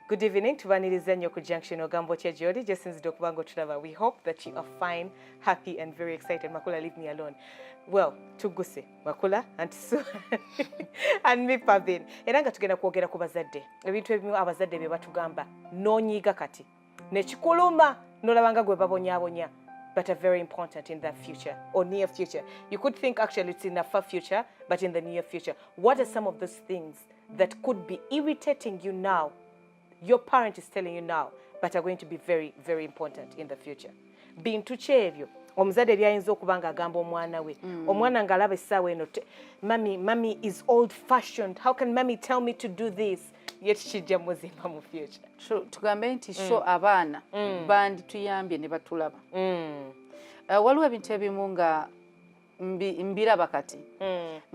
Good evening to WULIRIZA ku Junction ogambo kye Jody Jason's dokubango tulaba. We hope that you are fine, happy and very excited. Makula, leave me alone. Well, tuguse Makula and so and me Pavin. Eranga tugenda kwogera ku bazadde. Ebintu ebimu abazadde bye batugamba nonyiga kati. Nekikuluma nolabanga gwe babonyabonya. But are very important in that future or near future. You could think actually it's in a far future, but in the near future. What are some of those things that could be irritating you now? Your parent is telling you now, but are going to be very, very important in the future. Being too chevyo. Omuzadde byayinza okubanga agamba omwana we. Omwana ngalaba essaawa eno. Mommy is old fashioned. How can mommy tell me to do this? Yet kijja muzimba mu future. Tugambe nti sho abaana bandi tuyambye ne batulaba. Waliwo ebintu ebimu nga mbiraba kati.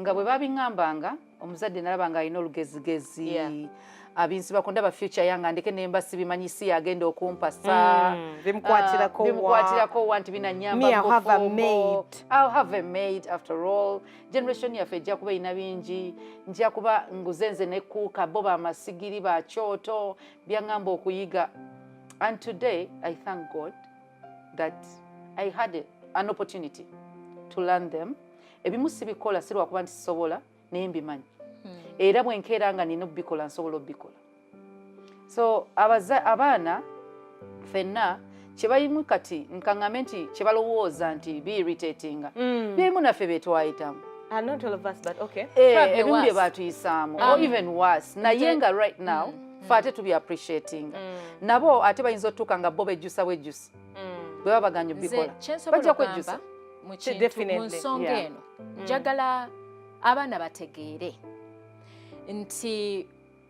Nga bwe babingambanga omuzadde nalaba nga alina olugezigezi. Abinsi bakonda ba future yanga ndeke nemba sibimanyisi agenda okumpasa. Bimukwatirako wanti binanyamba. Me, I'll have a maid. I'll have a maid after all. Generation yaffe ejja kuba ina bingi. Njja kuba nguzenze nekuuka bo bamasigiri ba kyoto byangamba okuyiga. And today I thank God that I had an opportunity to learn them. Ebimu sibikola sirwa kuba nti sobola naye mbimanyi. Era bwenkeera nga nina obikola nsobola obikola. So abaana fenna kyebayimu kati nkaŋŋambe nti kyebalowooza nti be irritating. Byemu naffe betwayitamu. Not all of us, but okay. Ebimu bye batuyisaamu or even worse. Naye nga right now fe ate tubi appreciating. Nabo ate bayinza otuuka nga bo bejjusa bwejjusa. Bwe baba baganya obikola. Bajja kwejjusa. Mu nsonga eno njagala abaana bategeere nti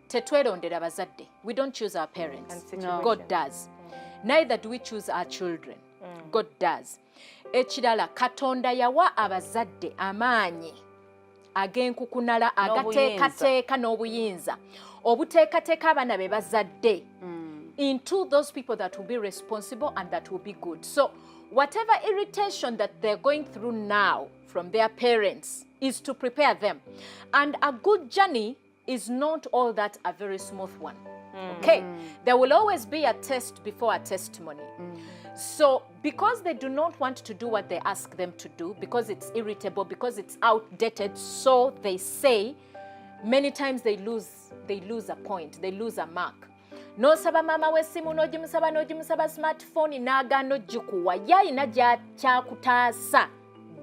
tetwerondera bazadde. We don't choose our parents. No. God does. Neither do we choose our children. God does. Ekirala Katonda yawa abazadde amaanyi ag'enkukunala agateekateeka n'obuyinza obuteekateeka abaana be bazadde into those people that will be responsible and that will be good. So whatever irritation that they're going through now from their parents is to prepare them. And a good journey is not all that a very smooth one. Okay? There will always be a test before a testimony. So because they do not want to do what they ask them to do, because it's irritable, because it's outdated, so they say, many times they lose a point, they lose a mark. No saba mama wesimu nojimusaba smartphone naga no jikuwa yalina kyakutaasa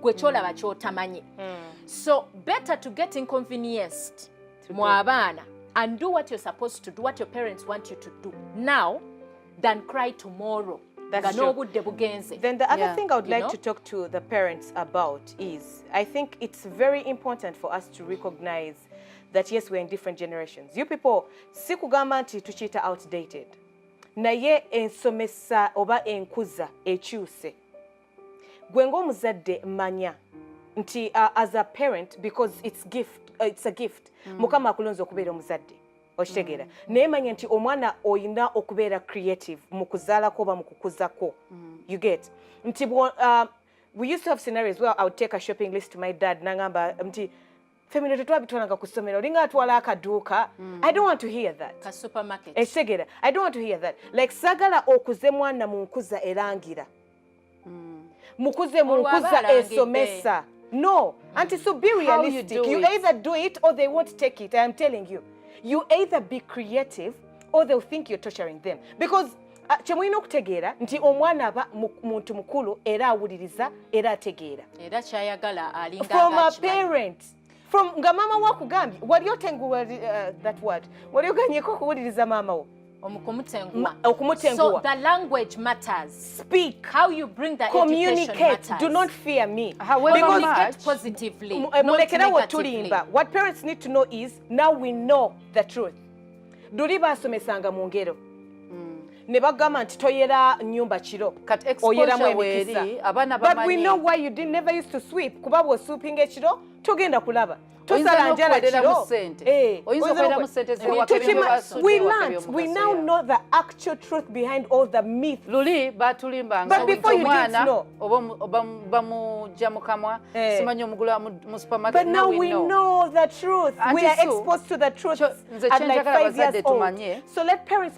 gwe kyolaba kyotamanyi. So better to get inconvenienced mu abaana and do what you're supposed to do, what your parents want you to do now, than cry tomorrow. That's true. Then the other thing I would like to talk to the parents about is, I think it's very important for us to recognize that yes, we're in different generations. You people, sikugamba nti tuchita outdated. Naye ensomesa oba enkuza ekyuse. Gwe ng'omuzadde manya nti as a parent, because it's a gift. Mukama akulonza okubeera omuzadde. Okitegeera. Naye manya nti omwana oyina okubeera creative mu kuzaalako oba mu kukuzako. You get. Nti we used to have scenarios where I would take a shopping list to my dad nangamba nti femino tetwabitwalanga ku ssomero linga atwala akaduuka. I don't want to hear that. Ka supermarket. Ekitegeera. I don't want to hear that. Like sagala okuze mwana mu nkuza erangira. Mukuze mu nkuza esomesa. No. And so be realistic. You either do it or they won't take it. I am telling you. You either be creative or they'll think you're torturing them. Because kyemulina okutegeera nti omwana aba muntu mukulu era awuliriza era ategeera. Era kyayagala alinga from a parent. From nga mama wakugambye wali otenguwa that word. Wali oganyeko okuwuliriza mama wo. Okumutenguwa. So the language matters. Speak. How you bring the communicate. Education matters. Do not fear me. Communicate positively. Not negatively. What parents need to know is now we know the truth. Duli basomesanga mu ngero. Ne bagamba nti toyera nyumba kiro. Oyeramu emikisa. But we know why you never used to sweep. Kuba bw'osweepinga ekiro togenda kulaba we now know the actual truth behind all the myths. But before you didn't know. But now we know the truth. We are exposed to the truth at like 5 years old. So let parents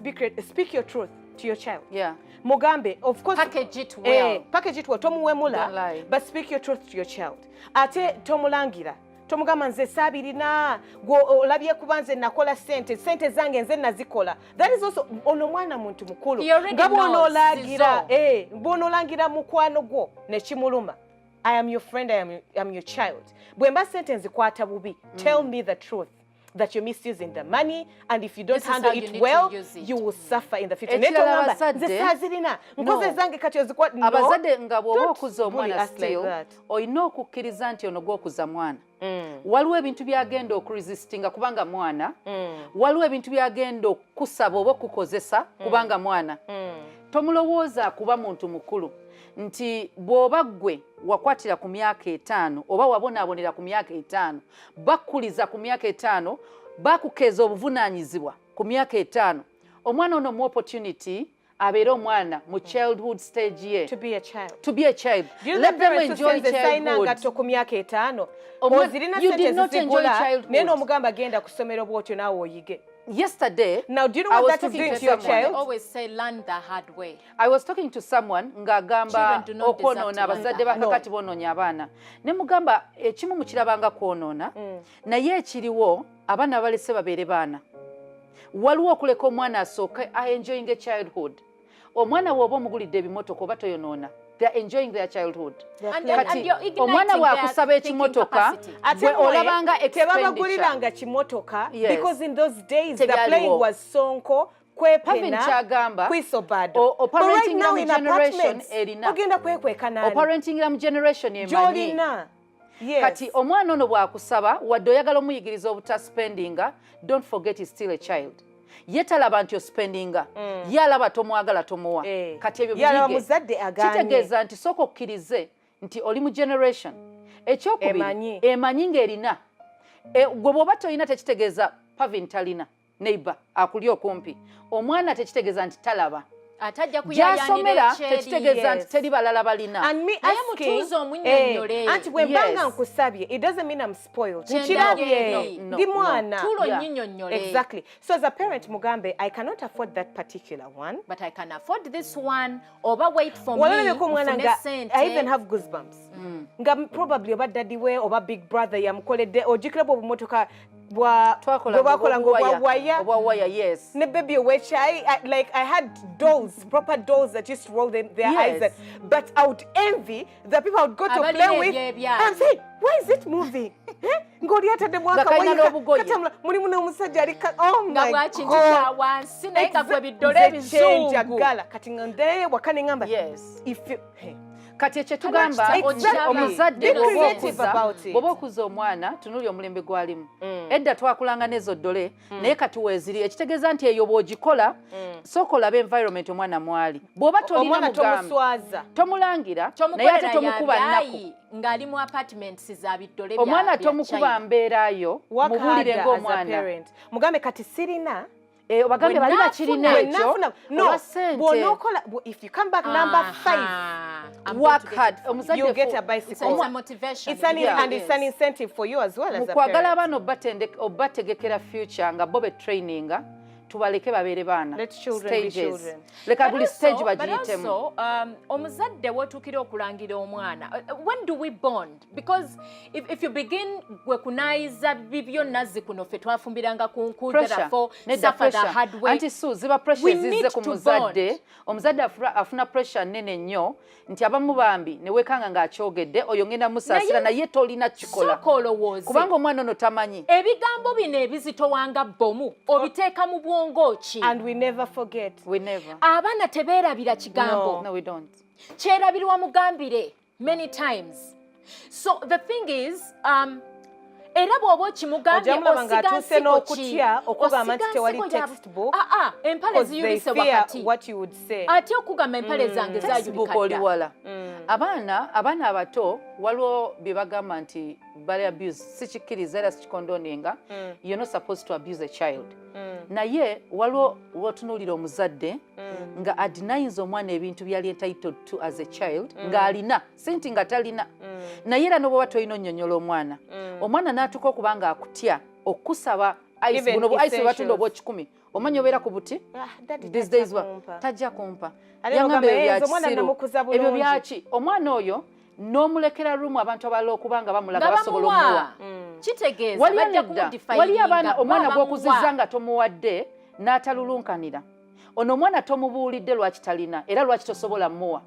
speak your truth to your child. Yeah. Mugambe, of course. Package it well. Package it well. Tomuwemula. But speak your truth to your child. Ate tomulangira. Tomugamba nze saabirina olabye kuba nze nakola sente zange nze nazikola. That is also ono mwana muntu mukulu nga bw'onoolangira mukwano gwo ne kimuluma. I am your friend, I am your child. Bwe mba sente nzikwata bubi, tell me the truth that you're misusing the money, and if you don't handle it well, you will suffer in the future. Abazadde nga bw'oba okuza omwana still olina okukkiriza nti ono gw'okuza mwana. Waliwo ebintu byagenda okuresistinga kubanga mwana, waliwo ebintu byagenda okusaba oba okukozesa kubanga mwana. Tomulowooza kuba muntu mukulu nti bw'oba gwe wakwatira ku myaka 5 oba wabonaabonera ku myaka 5 bakkuliza ku myaka 5 bakukeeza obuvunaanyizibwa ku myaka 5 omwana ono mu opportunity abeera omwana mu childhood stage ye to be a child. Let them enjoy childhood. You did not enjoy childhood. Yesterday, now do you know what that is doing to your child? I always say learn the hard way. I was talking to someone ngagamba okwonona abazadde bakakati bononya abaana. Ne mugamba ekimu mukirabanga kwonona naye ekiriwo abaana balese babeere baana. Waliwo okuleka omwana asooke enjoying a childhood. Omwana w'oba omugulidde ebimotoka oba toyonoona. They are enjoying their childhood. Omwana waakusaba ekimotoka gwe olabanga expenditure. Because in those days the playing was sonko, kwepena, kwisobado. But right now in apartments, ogenda kwekwekana. Oparenting mu generation emanyi. Kati omwana ono bw'akusaba wadde oyagala omuyigiriza obutaspendinga, don't forget he's still a child. Yetalaba nti ospendinga yalaba tomwagala tomuwa kati ebyo biyige kitegeeza nti soko okkirize nti oli mu generation ekyokubiri emanyi ng'erina gwe bw'oba toyina tekitegeeza pavin talina neighbor akuli okumpi omwana tekitegeeza nti talaba gy'asomera tekitegeeza nti teri balala balina. And me asking, anti bwe mbanga nkusabye, it doesn't mean I'm spoiled. Ndi mwana. Exactly. So as a parent, Mugambe, I cannot afford that particular one. But I can afford this one. Oba wait for me. I even have goosebumps. Nga probably oba daddy we oba big brother yamukoledde ojikira bo bumotoka bwakola ng'obwawaya. Yes. Ne baby which I had dolls, proper dolls that used to roll their eyes. But I would envy the people I would go to play with. And say, why is it moving? Oh my God. Yes. If you kati ekyetugamba omuzadde bw'oba okuza omwana tunuli omulembe gwalimu edda twakulanga n'ezo ddole naye kati weeziri ekitegeeza nti eyo bw'ogikola sooka olabe environment omwana mwali bw'oba tolina mugambi tomulangira naye ate tomukuba nnaku ng'ali mu apartments za biddole omwana tomukuba mbeerayo mubuulire ng'omwana mugambe kati sirina obagambe bali bakirina ekyo if you come back number 5 work hard you get a bicycle. It's a motivation. It's an incentive for you as well as a parent. Mukwagala abaana obategekera future nga bo be traininga tubaleke babeere baana. Let children be children. Leka buli stage bagiyitemu. But also, omuzadde wotuukira okulangira omwana. When do we bond? Because if you begin wekunaiza bibyo nazi kuno fe twafumbiranga ku nkuda therefore suffer the hard way. Anti Sue, ziba pressure zize ku muzadde. Omuzadde afuna pressure nene nnyo nti abamu bambi ne wekanga ng'akyogedde oyo ngenda musaasira naye tolina kikola. Kubanga omwana ono tamanyi. Ebigambo bino ebizitowanga bomu obiteeka mu bwongoki. And we never forget. We never. Abaana tebeerabira kigambo. No, we don't. Kyerabirwa mugambire many times. So the thing is, era bw'oba okimugambye osiga n'okutya okugamba nti tewali textbook empale ziyulise wakati ate okugamba empale zange zayulikadda abaana abato waliwo bye bagamba nti bali abuse sikikkiriza era sikikondoninga you're not supposed to abuse a child naye waliwo wotunuulira omuzadde nga adinayiza omwana ebintu byali entitled to as a child ng'alina sinti nga talina naye era n'obwoba tolina onnyonnyola omwana n'atuuka okuba nga akutya okusaba ice buno bu ice batunda obwa 10 omanya obeera ku buti these days tajja kumpa yangamba ebyo byaki omwana oyo n'omulekera rumu abantu abalala okuba nga bamulaga basobola omuwa kitegeeza bajja kumudifayinga wali abaana omwana gw'okuzizza nga tomuwadde n'atalulunkanira ono omwana tomubuulidde lwaki talina era lwaki tosobola muwa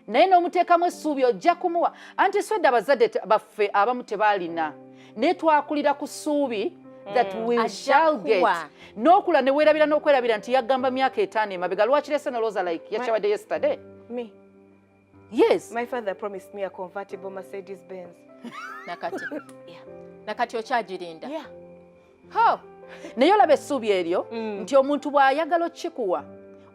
naye n'omuteekamu essuubi ojja kumuwa anti swedde abazadde baffe abamu tebaalina naye twakulira ku ssuubi that we shall get n'okula ne weerabira n'okwerabira nti yagamba myaka 5 emabega lwakirese noloza like yakyabadde yesterday me. Yes. My father promised me a convertible Mercedes Benz. Nakati. Yeah. Nakati okyagirinda. Yeah. How? Naye olaba essuubi eryo nti omuntu bw'ayagala okikuwa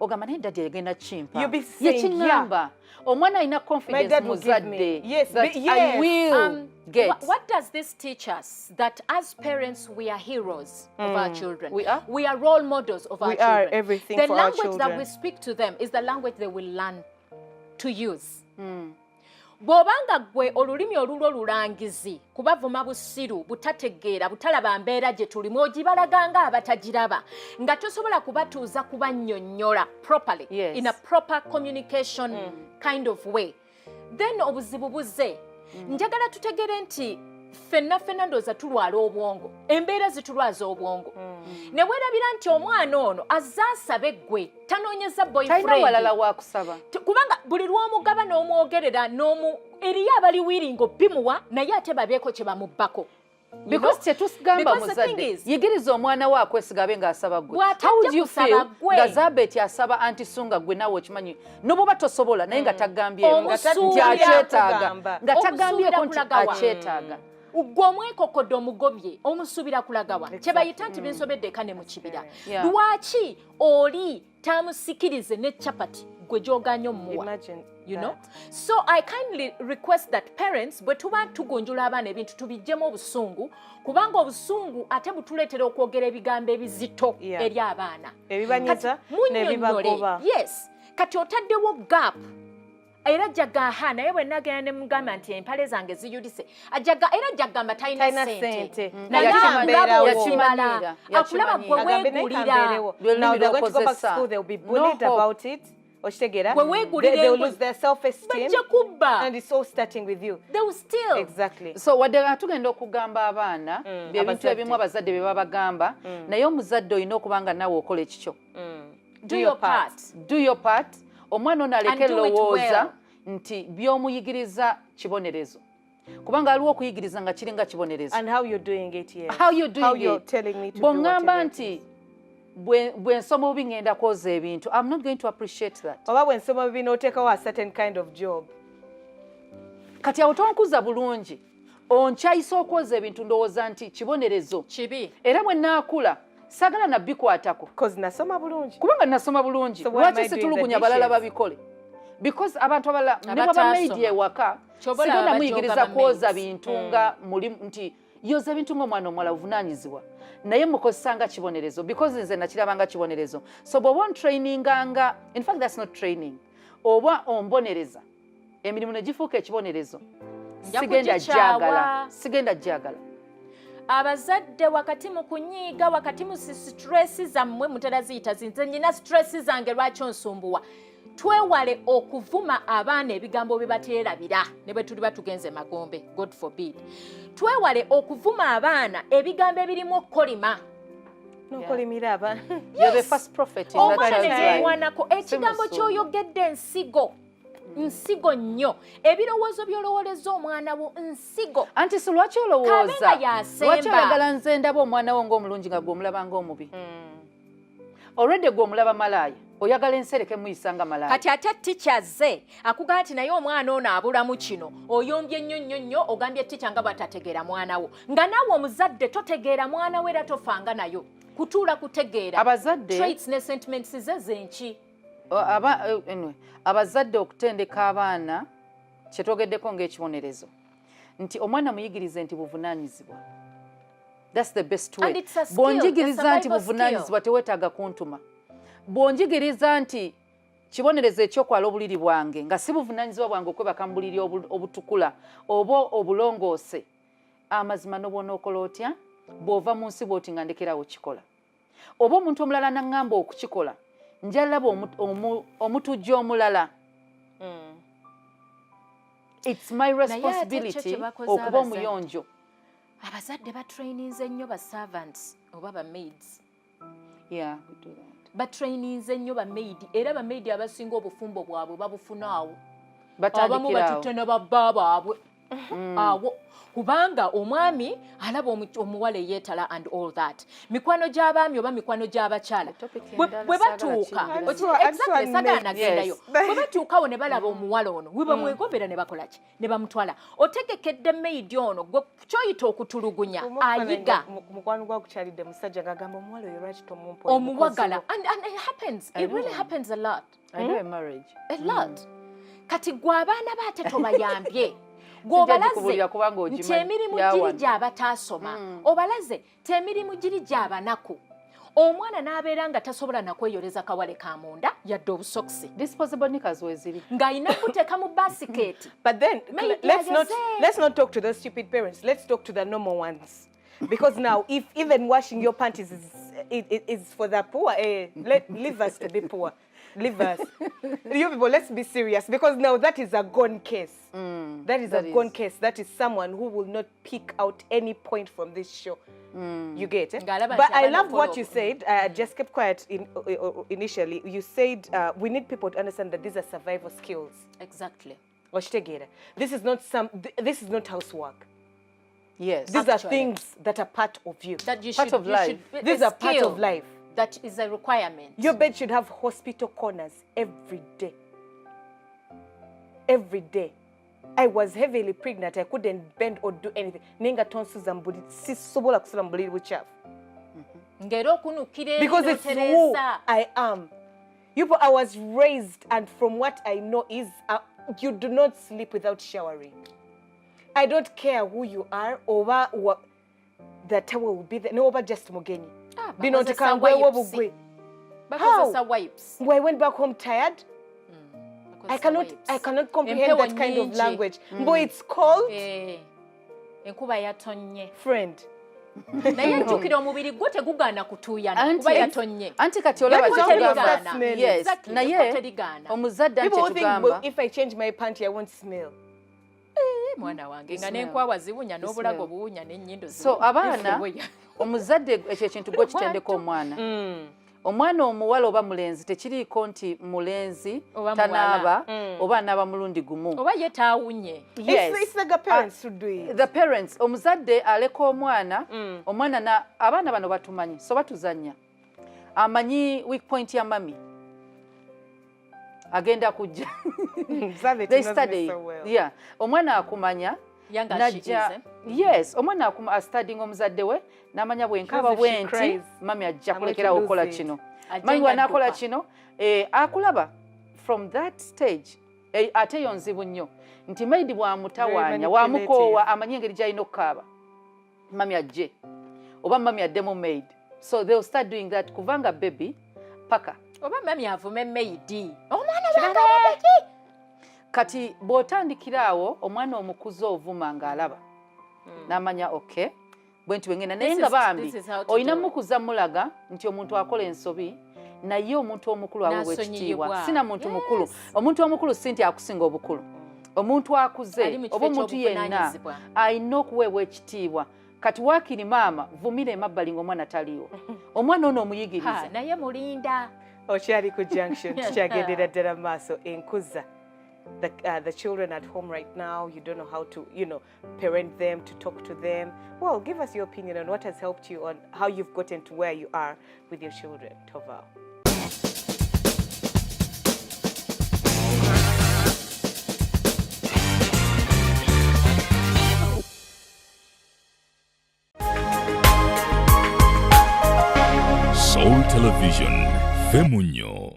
ogamba naye daddy agenda kimpa. Yekiŋŋamba. Omwana alina confidence muzadde. Yes, that I will get. What does this teach us? That as parents we are heroes of our children. We are? We are role models of our children. We are everything for our children. The language that we speak to them is the language they will learn to use. Bw'obanga gwe olulimi olulwo olulangizi kubavuma busiru butategeera butalaba mbeera gye tulimu ogibalaganga abatagiraba nga tosobola kubatuuza kubannyonnyola properly in a proper communication kind of way, then obuzibu buzze. Njagala tutegere nti ffenna ndooza tulwala obwongo, embeera zitulwaza obwongo. Ne weerabira nti omwana ono azze asabe ggwe tanoonyeza boyfriend. Talina walala wa kusaba. Kubanga buli lw'omugaba n'omwogerera eriyo abali wiringo bimuwa naye ate babeeko kye bamubbako. Because tetusigamba muzadde yigiriza omwana we akwesiga abe ng'asaba ggwe. How would you feel nga Zabeti asaba anti Sunga gwe nawe okimanyi n'oba tosobola naye nga tagambyeko nti akyetaaga nga tagambyeko nti akyetaaga. Gwe omwekokodde omugobye omusuubira kulagawa kye bayita nti binsobedde eka ne mu kibira. Lwaki oli tamusikirize ne chapati gwe gy'oganya omuwa? You know? So I kindly request that parents bwe tuba tugonjula abaana ebintu tubijjemu obusungu kubanga obusungu ate butuleetera okwogera ebigambo ebizito eri abaana ebibanyiza n'ebibagoba. Yes, kati otaddewo gap era jagaha naye bwe nagenda ne mugamba nti empale zange ziyulise era jagamba talina sente akulaba gwe weegulira. Now they're going to go back to school, they'll be bullied about it. They will lose their self-esteem and it's all starting with you. They will steal. Exactly. So wadde tugenda okugamba abaana byebintu ebimu abazadde bye babagamba naye omuzadde olina okuba nga nawe okola ekikyo. Do your part. Do your part. Omwana ono aleke lowooza nti by'omuyigiriza kibonerezo. Kubanga aliwo okuyigiriza nga kiringa kibonerezo. And how you're doing it here. How you're doing how it. You're telling me to do bw'ŋŋamba nti bwe nsoma obi ngenda kwoza ebintu, I'm not going to appreciate that. Oba bwe nsoma obi n'oteekawo a certain kind of job. Kati awo tonkuza bulungi. Onkyayisa okwoza ebintu ndowooza nti kibonerezo. Kibi. Era bwe naakula saagala nabbikwatako. Because nasoma bulungi. Kubanga nasoma bulungi. Lwaki situlugunya balala babikole? Because abantu abalala ne baba media ewaka sigenda muyigiriza kwoza bintu nga muli nti yoza bintu ng'omwana omuwala buvunaanyizibwa naye mukozesanga kibonerezo because nze nakirabanga kibonerezo. So bw'oba ontraininganga, in fact that's not training, oba ombonereza emirimu ne gifuuka ekibonerezo sigenda gyagala. Abazadde wakati mu kunyiiga wakati mu stress zammwe mutera ziyita zinze nnyina stress zange lwaki onsumbuwa. Twewale okuvuma abaana ebigambo bye bateerabira ne bwe tuli batugenze magombe, God forbid. Twewale okuvuma abaana ebigambo ebirimu okukolima. N'okolimira abaana. You're the first prophet in that child's life. Ekigambo ky'oyogedde nsigo nnyo. Ebirowoozo by'olowooleza omwana wo nsigo. Anti si lwaki olowooza lwaki oyagala nze ndaba omwana wo ng'omulungi nga gw'omulaba ng'omubi? Already gw'omulaba malaaya oyagala ensereke muyisanga malala kati ate tichaze akugamba nti naye omwana ono abulamu kino oyombye nnyo ogambye ticha nga bwatategeera mwana wo nga naawe omuzadde totegeera mwana we era tofanga nayo kutuula kutegeera abazadde traits ne sentiments ze zenki abazadde okutendeka abaana kyetwogeddeko ng'ekibonerezo nti omwana muyigirize nti buvunaanyizibwa. That's the best way. Bw'onjigiriza nti buvunaanyizibwa teweetaaga kuntuma. Bw'onjigiriza nti kibonerezo ekyokwala obuliri bwange nga si buvunaanyizibwa bwange okwebaka mu buliri obutukula oba obulongoose, amazima n'obwonookola otya bw'ova mu nsi bw'oti nga ndekerawo kikola. Oba omuntu omulala n'aŋŋamba okukikola njalaba omutujja omulala. It's my responsibility okuba omuyonjo. Abazadde batraininze nnyo ba servants oba ba maids. Yeah, we do that. Batraininze nnyo ba maid era ba maid abasinga obufumbo bwabwe babufunaawo. Batandikirawo. Abamu batutte ne babba baabwe. Awo kubanga omwami alaba omuwala yeetala and all that. Mikwano gy'abaami oba mikwano gy'abakyala bwe batuuka exactly sagala nagendayo bwe batuukawo ne balaba omuwala ono we bamwegobera ne bakola ki ne bamutwala otegekedde maid ono gwe kyoyita okutulugunya ayiga mukwano gwakukyalidde musajja ngagamba omuwala oyo lwaki tomumpa omuwagala and it happens it really happens a lot. I know a marriage a lot kati gwe abaana baate tobayambye gw'obalaze nti emirimu giri gy'abataasoma obalaze ti emirimu giri gy'abanaku omwana n'abeera nga tasobola nakweyoleza kawale ka munda yadde obusokisi disposable knickers weziri ng'ayina kuteeka mu basiketi. But then let's not talk to those stupid parents. Let's talk to the normal ones. Because now if even washing your panties is for the poor, leave us to be poor. Leave us. You people, let's be serious because now that is a gone case. That is a gone case. That is someone who will not pick out any point from this show. You get it? But I love what you said. Just kept quiet initially. You said we need people to understand that these are survival skills. Exactly. This is not housework. Yes. These are things that are part of you. That you part should, of life. These are part of life. That is a requirement. Your bed should have hospital corners every day. Every day. I was heavily pregnant. I couldn't bend or do anything. Nenga tonsils and body. Sisobola kusula mbuliri buchafu. Because it's who I am. I was raised, and from what I know is you do not sleep without showering. I don't care who you are or what the towel will be there. No, but just mugenyi. How? Wipes. I went back home tired. I cannot comprehend that kind of language. But it's called friend. Naye njukira omubiri gwo tegugana kutuuyana kuba yatonye. Anti kati olaba kyatugamba. Yes. Naye omuzadde ankyetugamba. If I change my panty I won't smell. Mwana wange nga n'enkwawa ziwunya n'obulago buwunya n'ennyindo ziwunya. So abaana omuzadde ekyo ekintu gwe kitendeka omwana. Omwana omuwala oba mulenzi tekiriiko nti mulenzi tanaaba oba anaaba mulundi gumu. Oba ye taawunye. It's like the parents should do it. The parents, omuzadde aleka omwana, omwana abaana bano batumanyi, so batuzannya. Amanyi weak point ya mami. Agenda kujja. They study. Yeah. Omwana akumanya. Yes, omwana studying omuzadde we namanya bwenkaba bwenti mami ajja kulekera okukola kino. Mami wanakola kino akulaba from that stage ate yonzibu nnyo nti maidi bwamutawaanya wamukoowa amanyi engeri gy'alina okukaaba mami ajje oba mami addemu maid. So they'll start doing that kuvanga baby paka oba mami avume maidi omwana wange kati bw'otandikiraawo omwana omukuze ovuma ng'alaba n'amanya okay bwenti wengenda naye nga bambi olina mukuza mulaga nti omuntu akola ensobi naye omuntu omukulu aweebwa ekitiibwa sina muntu mukulu omuntu omukulu si nti akusinga obukulu omuntu akuze oba omuntu yenna alina okuweebwa ekitiibwa kati waakiri maama vumira emabbali ng'omwana taliiwo omwana ono omuyigiriza naye mulinda okyali ku junction tukyagendera ddala maaso enkuza. The children at home right now, you don't know how to, parent them, to talk to them. Well, give us your opinion on what has helped you, on how you've gotten to where you are with your children. Tova. Television, Femunyo.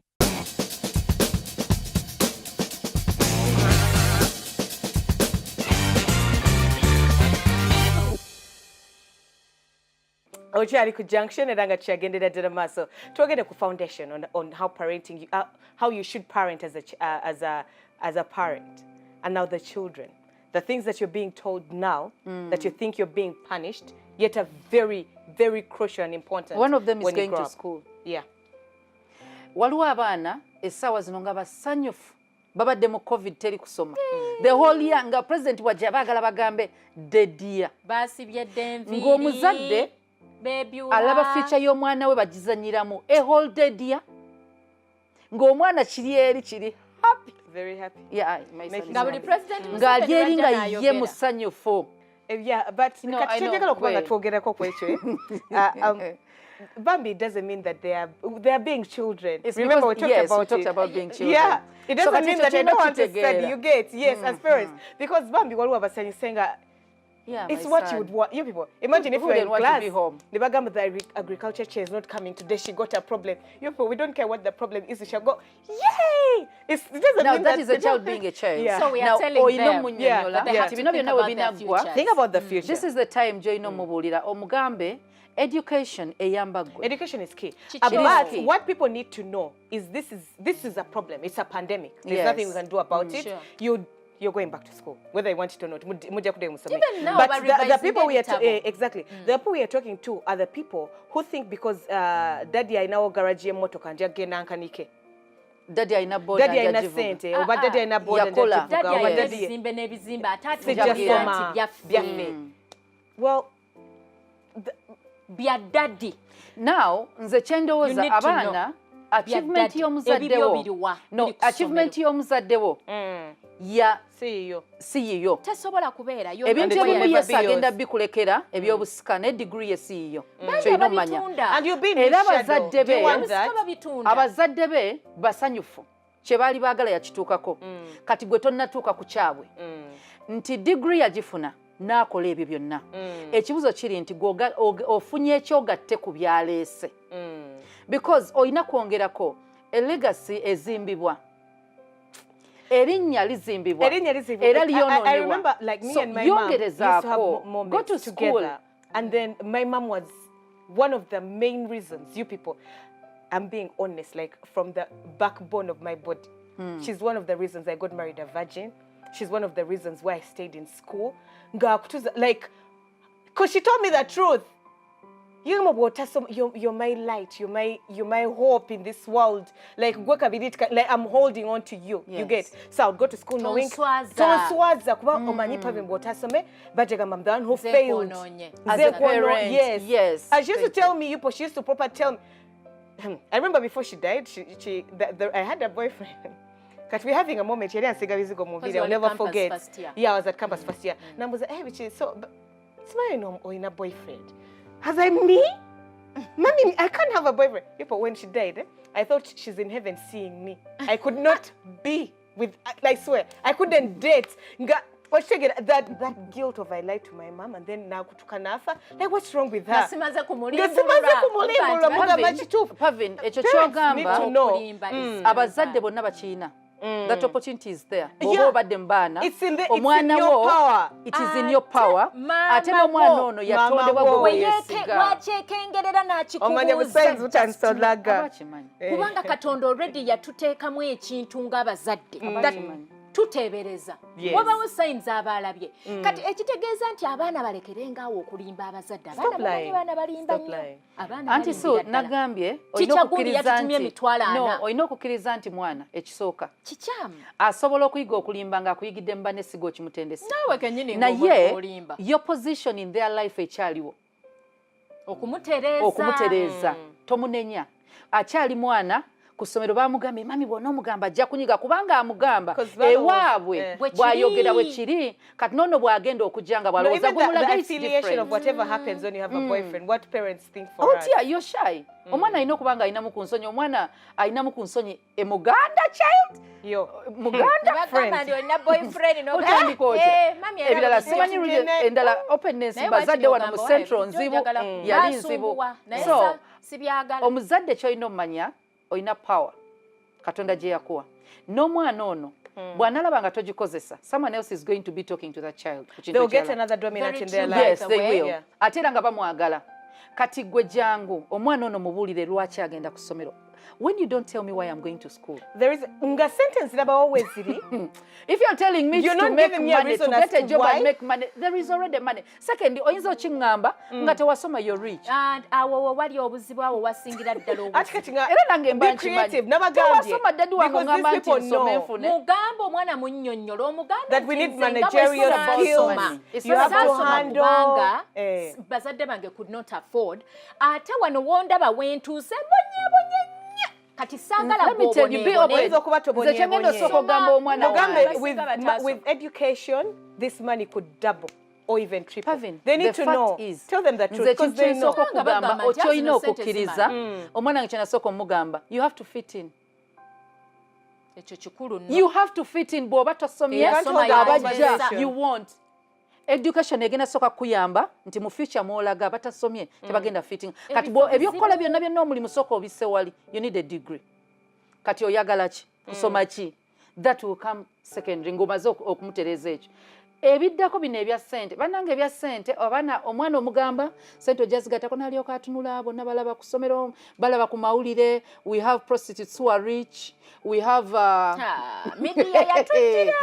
Okyali ku Junction eranga kyagendera ddala maaso twogere ku foundation on how parenting how you should parent as a parent, and now the children, the things that you're being told now that you think you're being punished, yet are very, very crucial and important. One of them is going to school. Yeah. Waliwo abaana essaawa zino nga basanyufu babadde mu covid teri kusoma the whole year nga president wajja baagala bagambe dediya basibye denviri ng'omuzadde alaba future y'omwana we bagizanyiramu a whole dediya ng'omwana kiri eri kiri happy, very happy. Yeah, ngabuli president ng'ali eri nga ye musanyufu. Yeah, but kakyogera okuba nga twogerako ku ekyo Bambi doesn't mean that they are being children. Remember we talked about being children. Yeah, it doesn't mean that they don't want to study. You get, yes, as parents. Because Bambi waliwo abasanye saying it's what you would want. You people, imagine if you were in class, the bagam the agriculture chair is not coming today, she got a problem. You people, we don't care what the problem is, she shall go, yay! It doesn't mean that is a child being a child. Yeah. So we are telling them that they have to think about their future. Think about the future. This is the time Joy no mubulira omugambe education eyambagwe. Education is key. But what people need to know is this is a problem. It's a pandemic. There's nothing we can do about it. Sure. You're going back to school, whether you want it or not. Even now, but the people we are exactly the people we are talking to are the people who think because daddy ainawo garage emotoka nja genda nkanike. Daddy aina board daddy aina sente oba daddy aina board nja kivuga oba daddy bizimbe nebizimba atati byaffe. Well, bya daddy. Now nze chendowooza abaana achievement y'omuzaddewo achievement y'omuzaddewo ya siyiyo tesobola kubeera yo ebintu ebimu yesi agenda bikulekera ebyobusika ne degree yesiyiyo kyolina omanya era abazadde be basanyufu kye baali baagala yakituukako kati gwe tonnatuuka ku kyabwe nti degree yagifuna n'akola ebyo byonna ekibuzo kiri nti ofunye ekyogatte ku byaleese because olina kwongerako legacy ezimbibwa erinnya lizimbibwa era lyonoonebwa yongerezaako go to school. And then my mom was one of the main reasons, you people, I'm being honest, like from the backbone of my body. She's one of the reasons I got married a virgin. She's one of the reasons why I stayed in school. Like, because she told me the truth. You're my light. You're my hope in this world. Like I'm holding on to you. Yes. You get. So I would go to school knowing. Tonswaza. Kuba omanyi pave mbotasome. Bajega mam the one who failed. As a parent. Yes. As she used to tell me, she used to proper tell me. I remember before she died, I had a boyfriend. Because we're having a moment here and I'll never forget. Yeah, I was at campus first year. And I was like, hey, which is so it's my in a boyfriend. I was like, me? Mommy, I can't have a boyfriend. People, when she died, I thought she's in heaven seeing me. I could not be with, I swear, I couldn't date. That guilt of I lied to my mom and then now kanafa. Like, what's wrong with her? Pavin, ekyo kyogamba abazadde bonna bakiina. That opportunity is there. It's in your power. It is in your power. Ate n'omwana ono yatondebwa bwe yeesiga. Wachekengerera n'akikubuuza. Kubanga Katonda already yatuteekamu ekintu ng'abazadde. Tuteebereza. Wabawo signs abalabye. Kati ekitegeeza nti abaana balekerengaawo okulimba abazadde. Abaana balimba nnyo. Anti so nagambye olina okukkiriza nti mwana ekisooka kikyamu asobola okuyiga okulimba ng'akuyigidde mu banesigo okimutendesa. Naawe kennyini ng'olimba. Your position in their life ekyaliwo. Okumutereeza. Tomunenya. Akyali mwana ku ssomero bamugambye mami bw'ona omugamba ajja kunyiga kubanga amugamba 'Cause that ewaabwe bw'ayogera bwe kiri kati nono bw'agenda okujja nga bw'alowooza gumulaga is different of whatever happens when you have a boyfriend, what parents think for us. Tia, you're shy. Omwana alina okubanga alinamu ku nsonyi, omwana alinamu ku nsonyi emuganda child muganda friend na boyfriend no otandika otya ebirala simanyi endala openness bazadde wano mu central nzibu yali nzibu so omuzadde kyolina omumanya olina power katonda gye yakuwa n'omwana ono bw'analaba nga togikozesa someone else is going to be talking to that child they'll get another dominant in their life. Yes, they will. Ate era nga bamwagala kati gwe jangu omwana ono mubuulire lwaki agenda ku ssomero. When you don't tell me why I'm going to school, there is nga sentence that always ziri. If you're telling me you're to make money, to get a job why? and make money, there is already money. Second, oyinza okingamba nga tewasoma you're rich. And awo wali obuzibu awo wasingira ddala obuzibu. Era nange mba nkimanyi. Tewasoma ddadi wange ngamba nti nsome nfune. Mugamba omwana munnyonnyola omuganda that we need managerial skills. You have to handle. Bazadde bange could not afford. Ate wano wondaba wentuuse bonye. Kati sangala let me tell you, with education, this money could double or even triple. Pavin, they need to know. Tell them the truth because they know. You have to fit in. You have to fit in. You want. Education egenda soka kuyamba nti mu future mwolaga batasomye tebagenda fitting kati ebyokola byonna byonna omulimu soka obisse wali you need a degree kati oyagala ki kusoma ki that will come secondary ngomaze okumutereza ekyo ebiddako bino ebya ssente bannange ebya ssente obana omwana omugamba ssente ojazigatako nalyoka atunula bonna balaba ku ssomero balaba ku mawulire we have prostitutes who are rich we have media yatujira.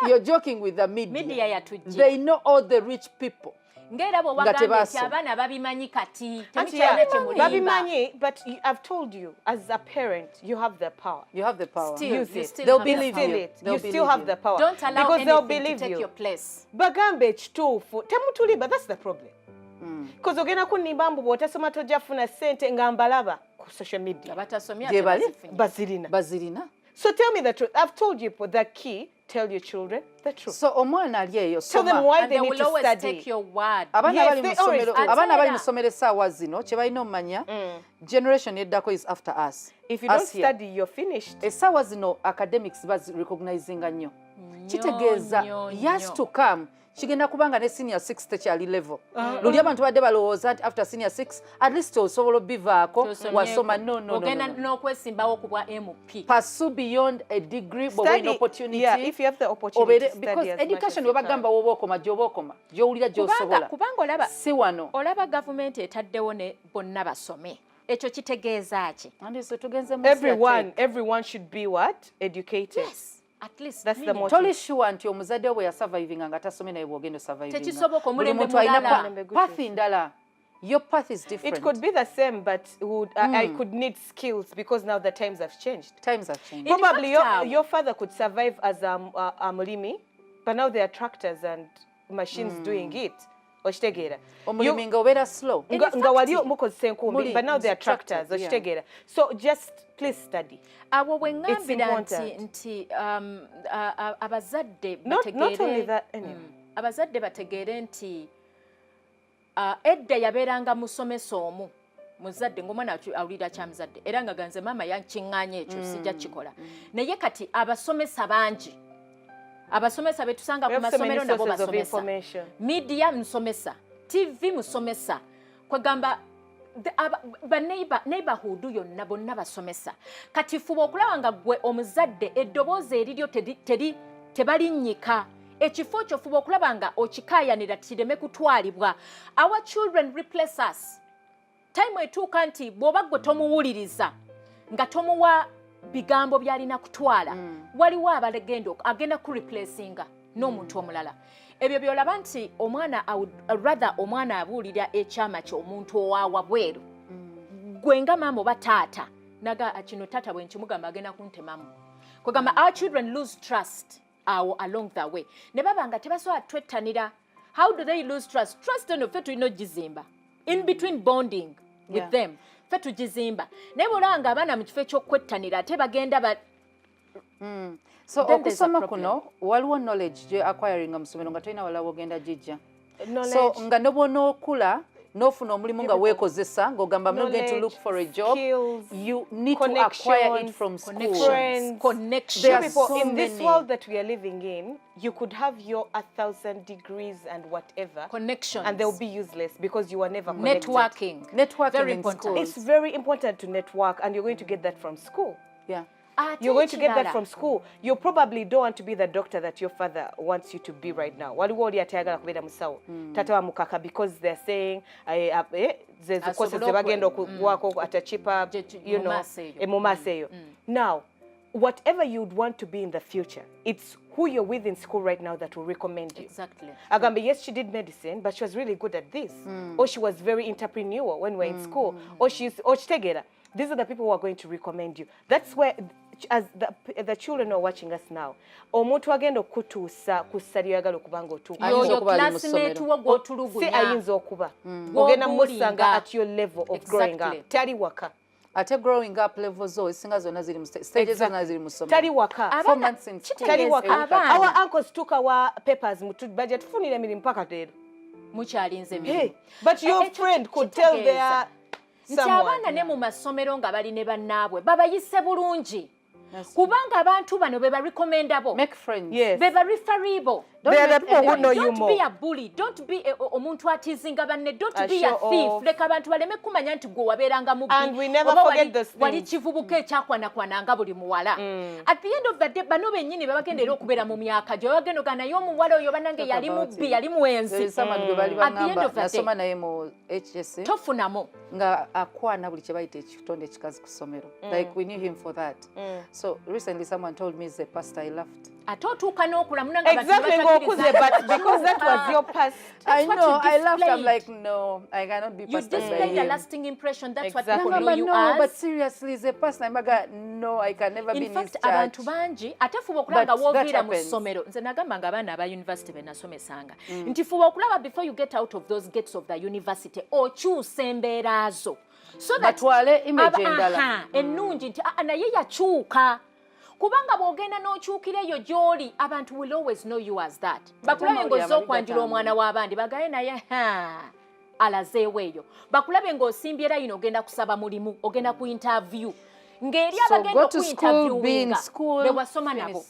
You're joking with the media. Yatujira. They know all the rich people. Ngera bo bagamba ti abana babimanyi kati temikyane babimanyi but I've told you as a parent you have the power. You have the power. They'll believe you. You still have the power. Don't allow because they'll anything believe to take you. your place. Bagambe ekituufu temutulimba, that's the problem. Because ogenda kunimba mbu bw'otasoma tojafuna ssente nga mbalaba ku social media. Bazirina. So tell me the truth. I've told you the key. Tell your children the truth. So omwana ali eyo tell them why and they will need to always study. take your word. Abana bali mu ssomero essaawa zino kye balina omumanya generation eddako is after us. If you don't study, you're finished. Essaawa zino academics bazirecognizinga nnyo. Kitegeeza years to come kigenda kubanga ne senior 6 tekyali level. Luli abantu badde balowooza nti after senior 6 at least osobola bivaako wasoma no. Ogenda n'okwesimbawo ku bwa MP. Pursue beyond a degree but opportunity. Yeah, if you have the opportunity to study because education webagamba woba okoma gy'owulira gy'osobola. Kubanga olaba si wano. Olaba gavumenti etaddewo ne bonna basome. Ekyo kitegeeza ki? Everyone should be what? Educated. Yes. At least that's the motive. Totally sure nti omuzadde bwe surviving nga tasome naye bwogenda surviving. Tekisoboka omulembe mulala. Path ndala. Your path is different. It could be the same, but I could need skills because now the times have changed. Probably your father could survive as a mulimi, but now there are tractors and machines doing it. Omulimi nga obeera slow. Nga wali mukozesa enkumbi, but now there are tractors. So just please study. Awo bwe ngambira nti abazadde bategeere nti edda yabeeranga musomesa omu muzadde ng'omwana awulira kya muzadde era nga ganze maama yankiŋŋaanya ekyo sijja kikola naye kati abasomesa bangi abasomesa betusanga ku masomero nabo basomesa media musomesa TV musomesa kwegamba neighborhood yonna bonna basomesa kati fuba okulaba nga gwe omuzadde eddoboozi eriryo tebalinnyika ekifo kyo fuba okulaba nga okikaayanira kireme kutwalibwa. Our children replace us. Time etuuka nti bw'oba gwe tomuwuliriza nga tomuwa bigambo byalina kutwala waliwo agenda ku replacinga n'omuntu omulala. Ebyo byolaba nti omwana abuulira ekyama ky'omuntu owawa bweru gwe nga maama oba taata naga kino taata bwe nkimugamba agenda kuntemamu kwegamba our children lose trust along the way ne baba nga tebasobola twettanira. How do they lose trust? Trust eno ffe tulina ogizimba in between bonding with them. ffe tugizimba naye bwolanga abaana mu kifo ekyokwettanira ate bagenda so okusoma kuno waliwo knowledge gye acquiring mu ssomero nga tolina walawo ogenda gijja so nga nobwonookula n'ofuna omulimu nga weekozesa ng'ogamba I'm not going to look for a job, you need to acquire it from school. Connections. There are so in this world that we are living in, you could have your 1,000 degrees and whatever. Connections. And they'll be useless because you are never connected. Networking. Very important. It's very important to network, and you're going to get that from school. Yeah. You're going to get that from school. You probably don't want to be the doctor that your father wants you to be right now. Because they're saying, now, whatever you'd want to be in the future, it's who you're with in school right now that will recommend you. Exactly. Agambe, yes, she did medicine, but she was really good at this. Or she was very entrepreneurial when we were in school. Or she's together. These are the people who are going to recommend you. That's where, as the children are watching us now, omuntu agenda okutuusa ku ssali yagala okubanga otuuka. Your classmate wo gw'otulugunya. Si ayinza okuba. Ogenda musanga at your level of growing up. Tali waka. Ate growing up level zo esinga zonna ziri mu stages zonna ziri mu ssomero. Tali waka. 4 months in school. Tali waka. Our uncles took our papers mu budget tufunire emirimu paka leero. Mukyalinze emirimu. But your friend could tell their nti abaana ne mu masomero nga bali ne bannaabwe babayise bulungi kubanga abantu bano be barecommendable. Make friends. Yes. Be referable. They are the people who know you more. Don't be a bully. Don't be omuntu atizinga banne. Don't be a thief. Leka abantu baleme kumanya nti gwe wabeeranga mubbi. And we never forget those things. Wali kivubuka ekyakwanakwananga buli muwala. At the end of the day, bano bennyini babagenda era okubeera mu myaka gye bagenda ogana naye omuwala oyo banange yali mubbi yali muwenzi. At the end of the day, nasoma naye mu HS. Tofunamo. Nga akwana buli kye bayita ekitonde ekikazi ku ssomero. Like we knew him for that. So recently someone told me he's a pastor. I laughed. Ate otuuka n'okulamu nga exactly, but because that was your past. I know, I laughed. I'm like, no, I cannot be pastor. You displayed a lasting impression. That's what people know you as. But seriously, he's a pastor. No, I can never be in his church. In fact, abantu bangi, ate fuba okulanga w'oviira mu ssomero. Nze nagamba nga abaana aba university be nasomesanga. Nti fuba okulaba before you get out of those gates of the university, okyusa embeera zo. So that batwale image endala. Ennungi nti naye yakyuka. Kubanga bwogenda n'okyukira eyo gy'oli abantu will always know you as that. Bakulabe ng'ozze okwanjula omwana w'abandi bagaye naye alazeewo eyo. Bakulabe ng'osimbye layini ogenda kusaba mulimu, ogenda ku interview. Ng'eri abagenda ku interviewinga be wasoma nabo.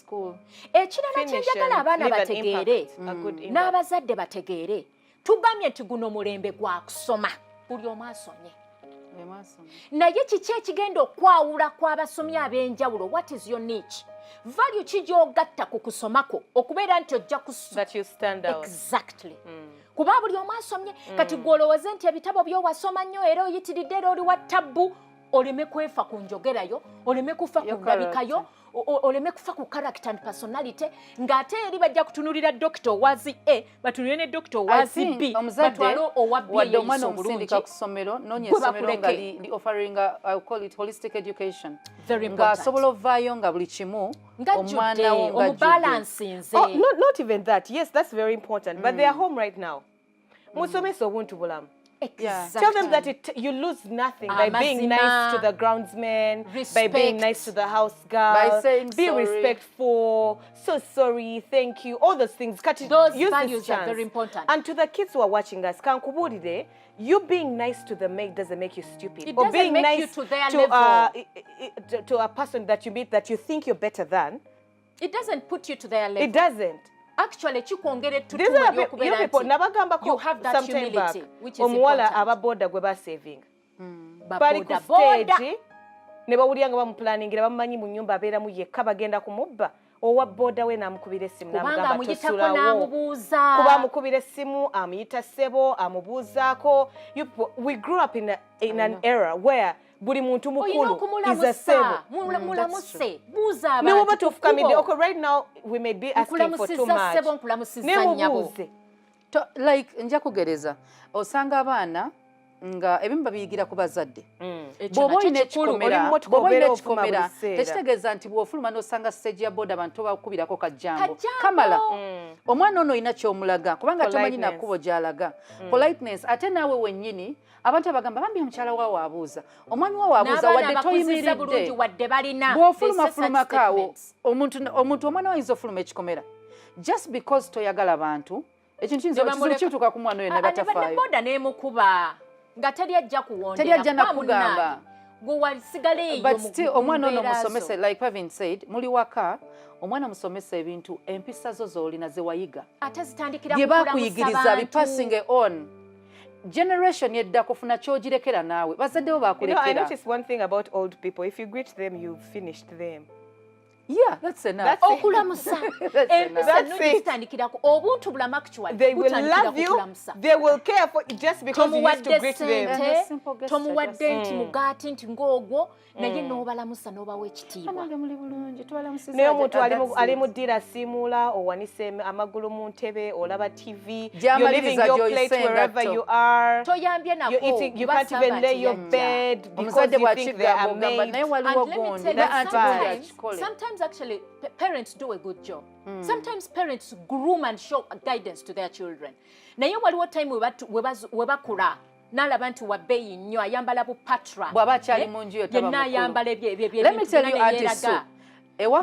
Ekirala kye njagala abaana bategeere n'abazadde bategeere tugambye nti guno mulembe gwa kusoma buli omu asomye. Naye kiki ekigenda okwawula kw'abasomi ab'enjawulo? What is your niche? Value ki gy'ogatta ku kusomako okubeera nti ojja that you stand out. Exactly. Kuba buli omu asomye kati gw'olowooze nti ebitabo by'owasoma nnyo era oyitiridde era oli wa ttabbu oleme kwefa ku njogerayo oleme kufa ku ndabikayo oleme kufa ku character and personality ng'ate eri bajja kutunulira dokita owazi A batunulire ne dokita owazi B batwale owa B wadde omwana omusindika ku ssomero noonya essomero nga li offering I call it holistic education ng'asobola ovaayo nga buli kimu omwana wo nga omubalansinze. Not even that. Yes, that's very important, but they are home right now. Musomesa obuntu bulamu. Exactly. Tell them that you lose nothing by being nice to the groundsman, by being nice to the house girl, by saying be sorry. Respectful, so sorry, thank you, all those things. Those values are very important. And to the kids who are watching us, you being nice to the maid doesn't make you stupid. It or doesn't being make nice you to their level. To a person that you meet that you think you're better than. It doesn't put you to their level. It doesn't. Actually, chikwongere tutuma you people you have that humility, which is omuwala important. ababoda gwe basaving. Bali ku stage ne bawulira nga bamuplanningira bamumanyi mu nyumba abeeramu yekka bagenda kumubba. Owa boda we n'amukubira essimu n'amugamba tosulawo. Kuba amukubira essimu amuyita ssebo amubuuzaako. We grew up in an era where buli muntu mukulu is a sebo. Mulamuse buuza abantu. No, but of comedy. Okay, right now we may be asking for too much. Nkulamusiza like nja kugereza osanga abaana nga ebimu babiyigira ku bazadde. Bw'oba olina ekikomera tekitegeeza nti bw'ofuluma n'osanga stage ya boda abantu bakubirako kajjango kamala omwana ono ina kyomulaga kubanga tomanyi nakubo gyalaga politeness ate naawe wennyini abantu abagamba bambi omukyala waawe abuuza omwami waawe abuuza wadde toyimiridde bw'ofulumafulumako awo omuntu omwana wayinza ofuluma ekikomera just because toyagala bantu ekintu kituuka ku mwana oyo ne batafaayo boda n'emukuba nga teri ajja kuwondera nakugamba but still omwana ono musomese like Pavin said muli waka omwana musomesa ebintu empisa zo z'olina ze wayiga bye bakuyigiriza bi passing on generation yedda kufuna kyogirekera naawe bazadde bo bakulekera I noticed one thing about old people if you greet them you've finished them. Yeah, that's enough. Okulamusa. Obuntu bulama actually. They will love you. They will care for you just because you used to greet them. Tomuwadde nti mugati nti ngogwo naye n'obalamusa n'obawa ekitiibwa. Naye omuntu ali mu ddira simula owanise amagulu mu ntebe olaba TV. You're leaving your plate wherever you are. Toyambye nako. You're eating. You can't even lay your bed because you think they are made. Sometimes actually parents do a good job. Sometimes parents groom and show guidance to their children. Naye waliwo time webakula nalaba nti wabbeeyi nnyo ayambala bupatra bw'aba akyali mu nju yo yenna ayambala Let me tell you Auntie Sue,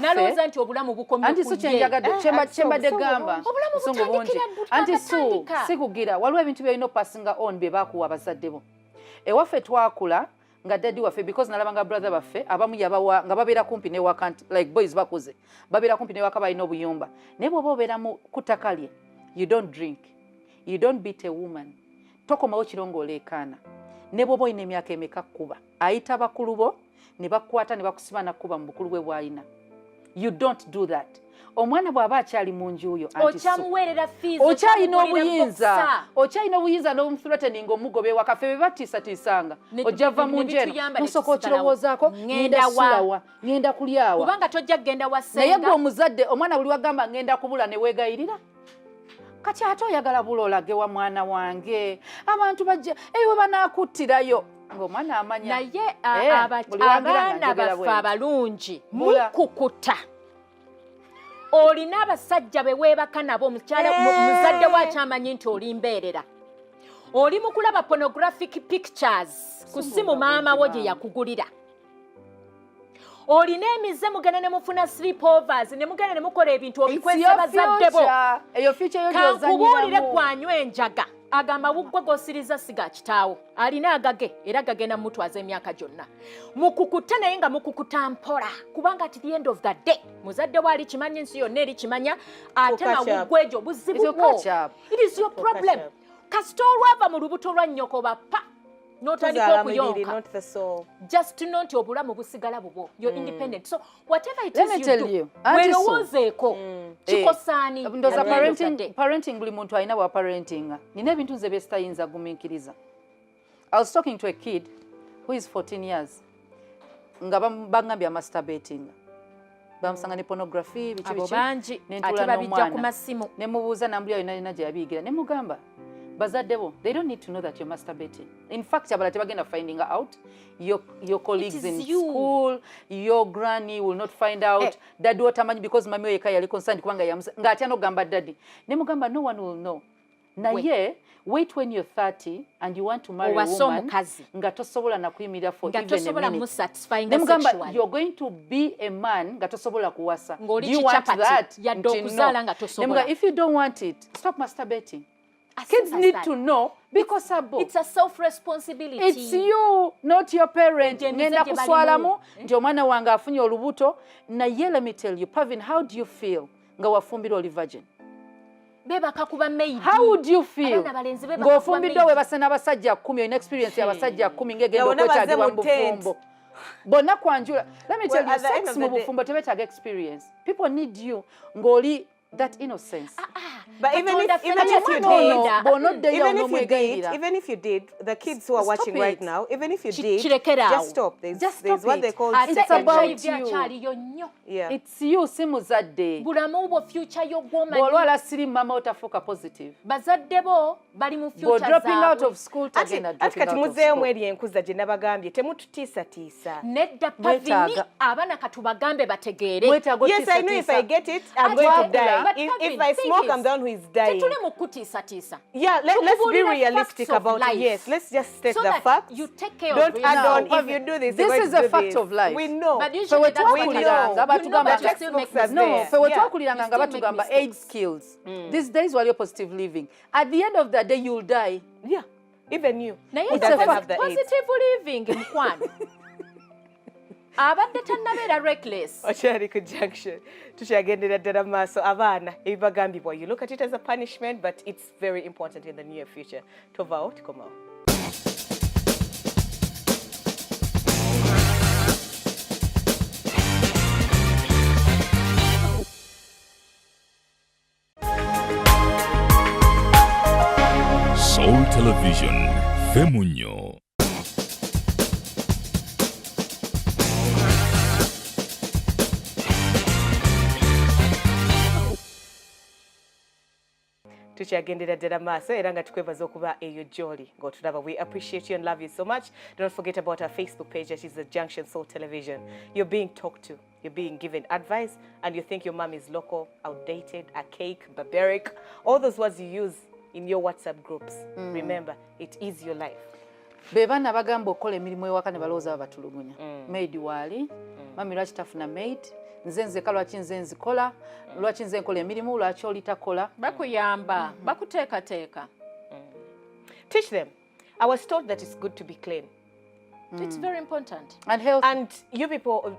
nalowooza nti obulamu bukomye Auntie Sue kyembadde gamba busungu bungi Auntie Sue sikugira waliwo ebintu byolina opassinga on bye baakuwa abazadde bo ewaffe twakula nga daddy waffe because nalabanga brother baffe abamu yabawa nga babeera kumpi newaka like boys bakuze babeera kumpi newaka balina obuyumba naye bw'oba obeera ku ttaka lye you don't drink you don't beat a woman tokomawo kirongoola ekaana ne bw'oba olina emyaka emeka kuba ayita bakulu bo ne bakukwata ne bakusiba nakkuba mu bukulu bwe bw'alina you don't do that omwana bw'aba akyali mu nju yo okyalina obuyinza n'omuthreatening omugoba ewaka ffe be batiisatiisanga ojja va mu nju eno nosooka okirowoozaako ngenda sulawa ngenda kulyawa kubanga tojja kgenda wasenga naye gwe omuzadde omwana buli wagamba ngenda kubula ne weegayirira kati ate oyagala bula olage wa mwana wange abantu bajja ewe banaakuttirayo ng'omwana amanya naye abaana baffe abalungi mukukuta olina abasajja be weebaka nabo muzadde wakyamanyi nti oli mbeerera oli mu kulaba pornographic pictures ku ssimu maama wo gye yakugulira olina emize mugenda ne mufuna sleepovers ne mugenda ne mukola ebintu obikwesa bazadde bo kankubuulire gwanywa enjaga agamba buggwe gosiriza siga kitaawo alina agage era gagenda mutwaza emyaka gyonna mukukuta naye nga mukukuta mpola kubanga at the end of the day muzadde wo ali kimanya ensi yonna eri kimanya ate mawuggwe egyo buzibu bwo it is your problem kasita olwava mu lubuto lwa nnyoko bappa n'otandika okuyonka just to know nti obulamu busigala bubwo you're independent so whatever it is you do werowoozeeko kikosaani ndoza parenting buli muntu alina bwa parentinga nina ebintu nze byesitayinza gumiikiriza I was talking to a kid who is 14 years nga bangambye masturbating bamusanga ne pornography bichi n'entula n'omwana nemubuuza nambuli ayo nalina gye yabiyigira nemugamba bazadde bo they don't need to know that you're masturbating in fact abala tebagenda finding out your colleagues in school your granny will not find out daddy otamanyi because mami oyeka yali concerned kubanga nga atya nogamba daddy nemugamba no one will know naye wait when you're 30 and you want to marry a woman nga tosobola nakuyimirira for even a minute nemugamba you're going to be a man nga tosobola kuwasa do you want that nemugamba if you don't want it stop masturbating. Kids need to know because it's a self-responsibility. It's you, not your parent. Ngenda kuswalamu nti omwana wange afunye olubuto na ye let me tell you Pavin how do you feel nga wafumbira oli virgin? Beba kakuba maybe. How would you feel? Ng'ofumbidde webasana abasajja 10 olina experience y'abasajja 10 ng'egenda okwetaagibwa mu bufumbo. Bonna kwanjula. Let me tell you sex mu bufumbo tebetaaga experience. People need you ng'oli that innocence. But even if you did, the kids who are watching right now, even if you did, just stop. There's what they call it's about you. Yeah. It's you, simuzadde. Bulamu future yo gwomanyi. Bw'olwala siri mama otafuuka positive. Bazadde bo bali mu future zaabwe. Dropping out of school tagenda dropping out of school. Ati muzeeyo mweri enkuza gye nabagambye temututiisatiisa. Nedda Pavini abaana katubagambe bategeere. Yes, I know if I get it, I'm going to die. If I smoke, I'm one who is dying. Yeah, let's be realistic about it. Yes, let's just state the facts. You take care Don't of add on No, if you do this. this is a fact this. of life. We know. But So usually that's what we it know. is. But You know, but you textbooks still make are mistakes. there. No, fe Yeah. wetwakuliranga nga You still batugamba make 8 skills. These days while you're positive living. At the end of the day, you'll die. Yeah, even you. Naye Who doesn't have the positive living mukwano. Abadde tannabeera reckless. Okyali ku junction. Tukyagendera ddala maaso abaana ebibagambibwa. You look at it as a punishment, but it's very important in the near future. Tovao, tukomao. Soul Television, Femunyo. Tukyagendera ddala maaso era nga tukwebaza okuba eyo gy'oli ng'otulaba. We appreciate you and love you so much. Don't forget about our Facebook page, that is the Junction Soul Television. You're being talked to, you're being given advice, and you think your mom is local, outdated, archaic, barbaric, all those words you use in your WhatsApp groups. Remember, it is your life. Bebana bagamba okola emirimu ewaka ne balowooza batulugunya. Maid waali, mami lwaki tafuna maid, nze nzeka lwaki nze nzikola, lwaki nze nkola emirimu, lwaki oli takola. Bakuyamba, bakuteekateeka. Teach them. I was taught that it's good to be clean. It's very important. And health. And you people,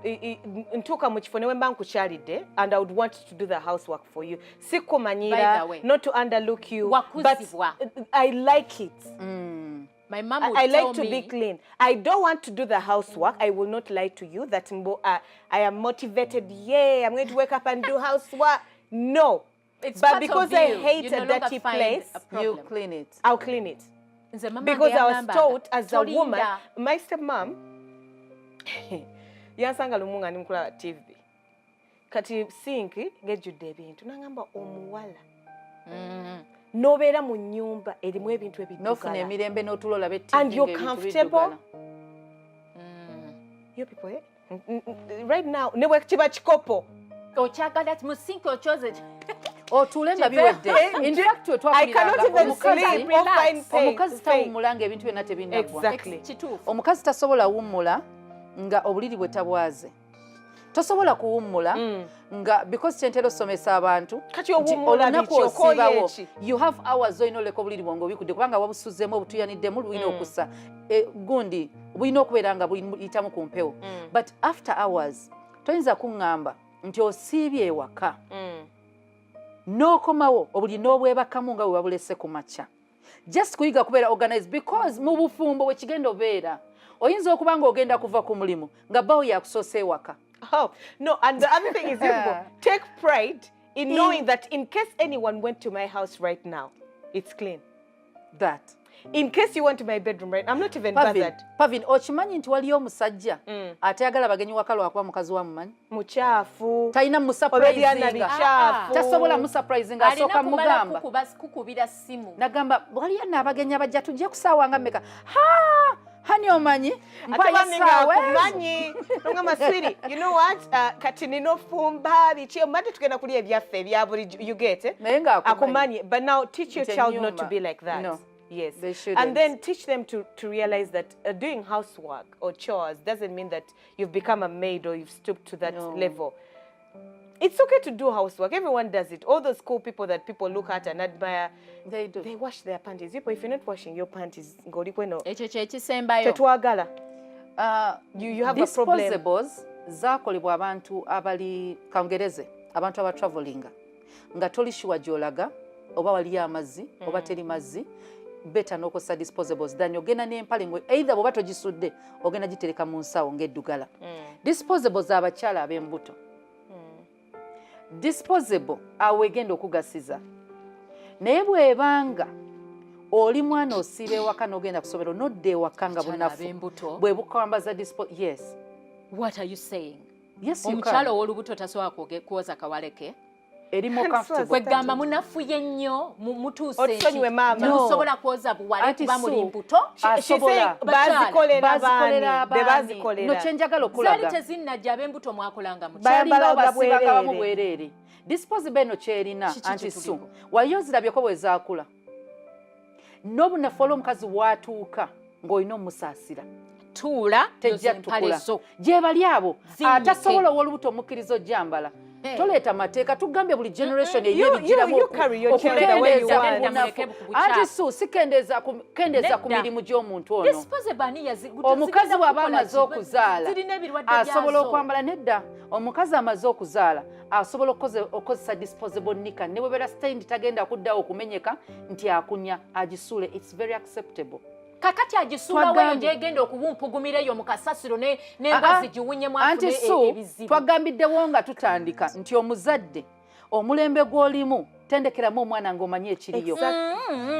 ntuuka mu kifo newe mba nkukyalidde, and I would want to do the housework for you. By Sikumanyira, the way, not to underlook you, but wakuzibwa. I like it. My mom would I tell like to me, be clean. I don't want to do the housework. I will not lie to you that I am motivated. Yeah, I'm going to wake up and do housework. No. it's But part because of I you. hate You a no longer dirty find place, a problem. You clean it. I'll clean it. Nze mama Because I was yangamba, taught as a woman, "Tolinda." my stepmom, yansanga lumu nga ndi mukulaba TV. Kati sinki ngejjudde ebintu nangamba omuwala. Nobeera mu nnyumba erimu ebintu Nofuna ebiddugala. emirembe n'otulola be And you're comfortable. You people, right now, ne bwe kiba kikopo. Okyagala mu sink okyoze. Otuule nga biwedde. In fact, I cannot even sleep or find pain. omukazi tawummula ng'ebintu byonna tebinnagwa. Exactly. Kituufu. Omukazi tasobola wummula nga obuliri bwe tabwaze. Tosobola kuwummula nga because kyentera osomesa abantu Kati owummula olunaku biki, okoye osiibawo eki? you have hours olina oleka obuliri bwonge obikudde kubanga wabusuzzemu obutuyaniddemu bulina okussa gundi bulina okubeera nga buyitamu ku mpewo but after hours toyinza kuŋŋamba nti osiibye ewaka n'okomawo obuliri n'obwebakamu nga bwe babulese ku makya just kuyiga kubeera organized because mu bufumbo bwe kigenda obeera oyinza okuba nga ogenda kuva ku mulimu nga bbawo yakusoosa ewaka. Oh, no, and the other thing is, take pride in knowing that in case anyone went to my house right now, it's clean. That. In case you went to my bedroom right now, I'm not even bothered. Pavin, okimanyi nti waliyo omusajja atayagala bagenyi waka lwakuba mukazi wa mumanyi? Muchafu. Talina musurprisinga. Bichafu. Tasobola musurprisinga asooka mugamba. Kukubira simu. Nagamba waliyo n'abagenyi abajja tujje kusaawanga mmeka. Hani omanyi? Manyi. Nongama sweetie, you know what? Kati nino fumba bichi omate tugenda kulya ebyaffe ebya buli you get it? Akumanyi. But now teach your child not to be like that. No. Yes. They shouldn't. And then teach them to realize that doing housework or chores doesn't mean that you've become a maid or you've stooped to that level. It's okay to do housework. Everyone does it. All those cool people that people look at and admire, they do. They wash their panties. If you're not washing your panties, Ekyo kyekisembayo. Tetwagala. You have a problem. Disposables zaakolebwa abantu abali kangereze, abantu aba travelinga. Nga toli sure gy'olaga oba waliyo amazzi oba teri mazzi. Better n'okozesa disposables than ogenda n'empale ngwe either bw'oba togisudde ogenda gitereka mu nsawo ng'eddugala. Disposables abakyala ab'embuto. Disposable awo egenda okugasiza. Naye bw'ebanga oli mwana osiiba ewaka n'ogenda ku ssomero n'odda ewaka nga bunafu bwe bukwambaza yes. What are you saying? Yes, you can. Omukyala ow'olubuto tasobola kwoza kawaleke. Erimu comfortable. Kwegamba munafuye nnyo mutuuse Otusonyiwe maama. Musobola kwoza buwale kuba muli mbuto. Asobola. Bazikolera abaani. No kyenjagala okulaga. Zaali tezinnajja ab'embuto mwakolanga mu bayambala bwereere. disposable eno kyerina anti su wayo zirabyeko bwe zaakula n'obunafu olw'omukazi watuuka ng'olina omusaasira tuula tejja tukula gye bali abo atasobola ow'olubuto omukkiriza ojjambala toleeta mateeka tugambye buli generation eyebigiramu okukendeeza munafu anti su sikendeeza ku mirimu gy'omuntu ono omukazi bw'aba amaze okuzaala asobola okwambala nedda omukazi amaze okuzaala asobola okozesa disposable nika ne bwebeera stand tagenda kuddawo okumenyeka nti akunya agisuule it's very acceptable kakati ajisula weyo njegenda okubumpugumireyo mu kasasiro n'embwazi giwunyemu afune ebizibu twagambiddewo nga tutandika nti omuzadde omulembe gw'olimu tendekeramu omwana ng'omanye ekiriyo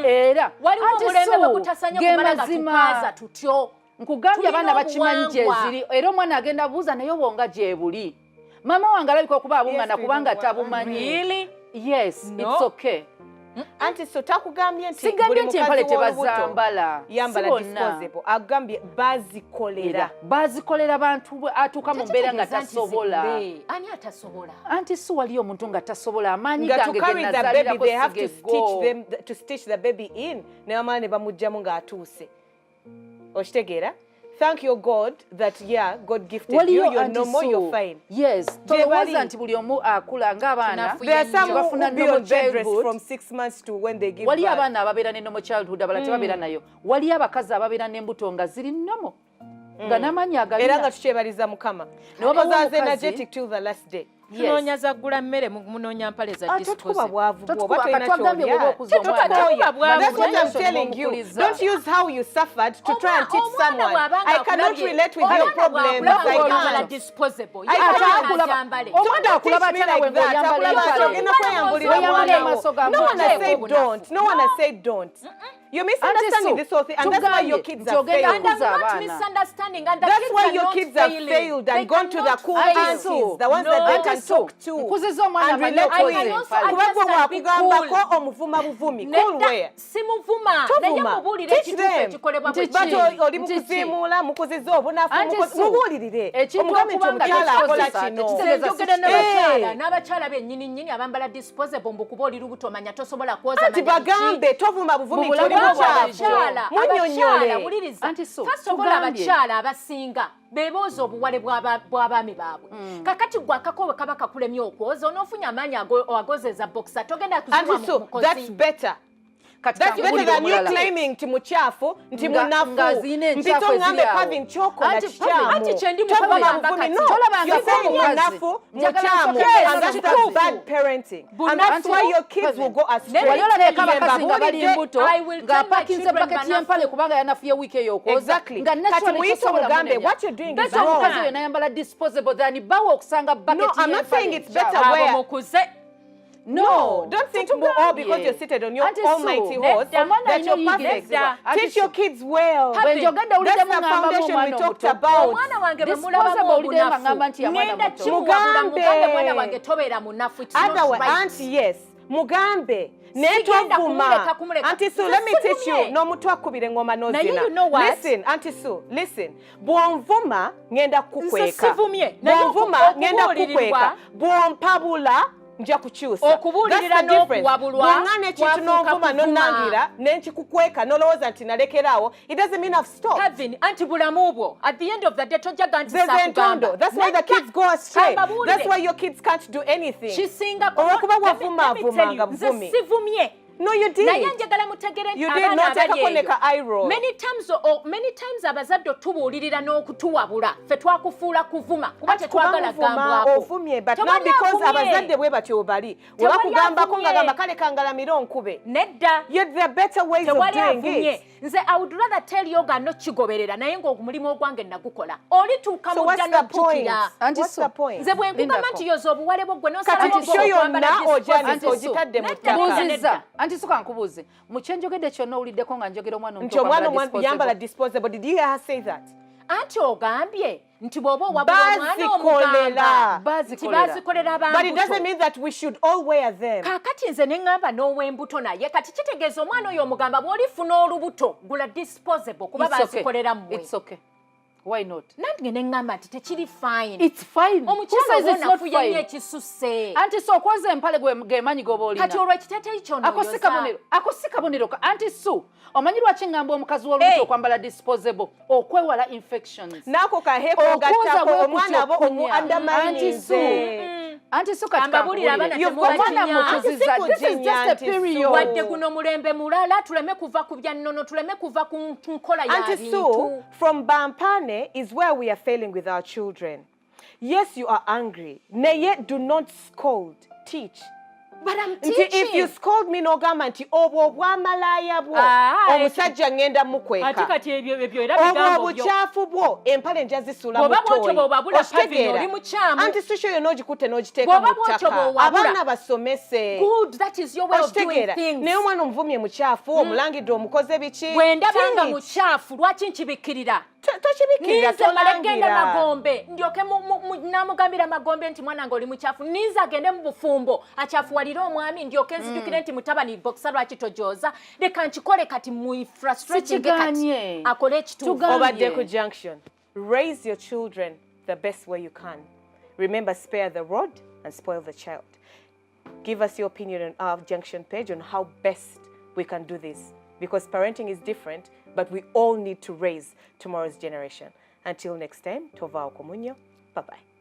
era waliwo omulembe bwe kutasanya kumala nga tukaaza tutyo nkugambye abaana bakimanyi gyeziri era omwana agenda buuza naye obwonga gye buli maama wange alabika okuba abungana kubanga tabumanyi yes it's okay anti so takugambye nti sigambye nti empale tebazambala yambala disposable agambye bazikolera bantu atuuka mu mbeera nga tasobola ani atasobola anti si wali omuntu nga tasobola amaanyi gange to stitch the baby in ne bamala ne bamugjamu ng'atuuse okitegeera. Thank your God that God gifted you. You're normal, you're fine. Yes. Tolowooza nti buli omu akula ng'abaana there are some who be on bed rest from 6 months to when they give birth. Wali abaana ababeera ne normal childhood abalala tebabeera nayo. Wali abakazi ababeera n'embuto nga ziri normal. Nga n'amanyi agalina. Era nga tukyebaliza Mukama. Because I was energetic till the last day. Tunoonya zaggula mmere munoonya mpale za disposable. That's what I'm telling you. Don't use how you suffered to try and teach someone. I cannot relate with your problems. I disposable. No one has said don't. No one has said don't. You're misunderstanding this whole thing, and that's why your kids have failed. And I'm not misunderstanding, and that's why your kids have failed and gone to the cool aunties, the ones that they can talk to and relate with. Cool where? Teach them. But oli mukuzimuula mukuziza obunafu mubuulirire omugambe nti omukyala akola kino n'abakyala bennyini abambala disposable mbukuba oli lubuto omanya tosobola kwoza anti bagambe tovuma buvumi toli mukyala first of all abakyala abasinga beebooza obuwale bw'abaami baabwe kakati gwe akakowe kaba kakulemye okwoza onoofunye amaanyi agozeza boxa togenda kuziwa mu mukozi. That's better. That's better than you claiming nti muchafu nti munafu mpito ngambe pavi nchoko na chichamu anti chendi mukaba mvumi no you're saying munafu muchamu and that's bad parenting and that's why your kids will go astray. Waliola leka bakazi nga bali mbuto nga pakinze bucket y'empale kubanga yanafu ya wiki ey'okwoza nga naturally tosobola mugambe what you're doing is wrong. Mukazi we nayambala disposable than bawo okusanga bucket y'empale. No, I'm not saying it's better where no, don't think more because you're seated on your almighty horse that you're perfect. Teach your kids well. That's the foundation we talked about. Otherwise, auntie, yes. Mugambe. Auntie Sue, let me teach you. No mutwa kubire ngoma nozina. Listen, Auntie Sue, listen. Bwonvuma ngenda kukweka. Bwonvuma ngenda kukweka. Bwompabula nja kukyusa. Okubuulirira n'okuwabulwa. Bwongane ekintu n'ovuma n'onnangira n'enkikukweka n'olowooza nti nalekeraawo, it doesn't mean I've stopped. Kevin, anti bulamu bwo. At the end of the day, tojaga nti saakugamba. That's why the kids go astray. That's why your kids can't do anything. Kisinga olwokuba wavumavumanga buvumi. Nze sivumye. No, you did. Naye njagala mutegere abaana abali many times abazadde tubuulirira n'okutuwabula ffe twakufuula kuvuma kuba tetwagala gambwako ovumye but not because abazadde bwe batyo bali weba kugambako nga gamba kale kangalamira onkube nedda yet there are better ways of doing it. Nze I would rather tell you ga no kigoberera naye ng'omulimu ogwange nagukola olituuka mujja n'ojjukira. What's the point? Nze bwe nkugamba nti yoza obuwale bwo gwe n'osalawo ogitadde mu ttaka. Anti suka nkubuze muchenjogedde kyonna owuliddeko nga njogera omwana nti omwana yambala disposable. Did you hear her say that? Anti ogambye nti bw'oba owabula omwana omugamba bazikolera abantu. But it doesn't mean that we should all wear them. Kakati nze ne ngamba n'ow'embuto naye kati kitegeeza omwana oyo omugamba bw'olifuna olubuto gula disposable kuba bazikolera mmwe. It's okay. Why not? Nange nengamba nti tekiri fine. It's fine. Omukyala wona fuye ekisuse. Anti so kwanza empale gemanyi gobolina. Kati olwa kitete ichono yoza. Akosika bonero. Anti su. Omanyi lwaki ngamba omukazi w'olubuto okwambala disposable okwewala infections. Nako kaheko gatako omwana abo omu undermining. Anti su katika ambabulira abana temuwajinya. This is just a period. Wadde guno mulembe mulala tuleme kuva ku bya nnono tuleme kuva ku nkola ya Auntie Sue, from Bampane is where we are failing with our children. Yes, you are angry. Nay, yet do not scold. Teach. But I'm teaching. If you scold me nogamba nti obwo bwamalaya bwo omusajja ngenda mukweka. Ati kati ebyo era bigambo byo. Obukyafu bwo empale nja zisula mu toyi. Anti Sue yo nogikutte nogiteeka mu ttaka. Abaana basomese. Good, that is your way of doing things. Naye omwana omuvumye mukyafu omulangidde omukoze biki? Bwendabanga mukyafu lwaki nkibikirira? Tochibikirira tolangira magombe ndyoke namugambira magombe nti mwana ngo oli mukyafu niza agende mu bufumbo akyafuwalira omwami ndyoke nzijukire nti mutabani boxa lwaki tojoza leka nkikole kati mu frustrating kati akole ekituufu. Obadde ku Junction. Raise your children the best way you can. Remember, spare the rod and spoil the child. Give us your opinion on our Junction page on how best we can do this, because parenting is different, but we all need to raise tomorrow's generation. Until next time, Tova Okumunyo. Bye-bye.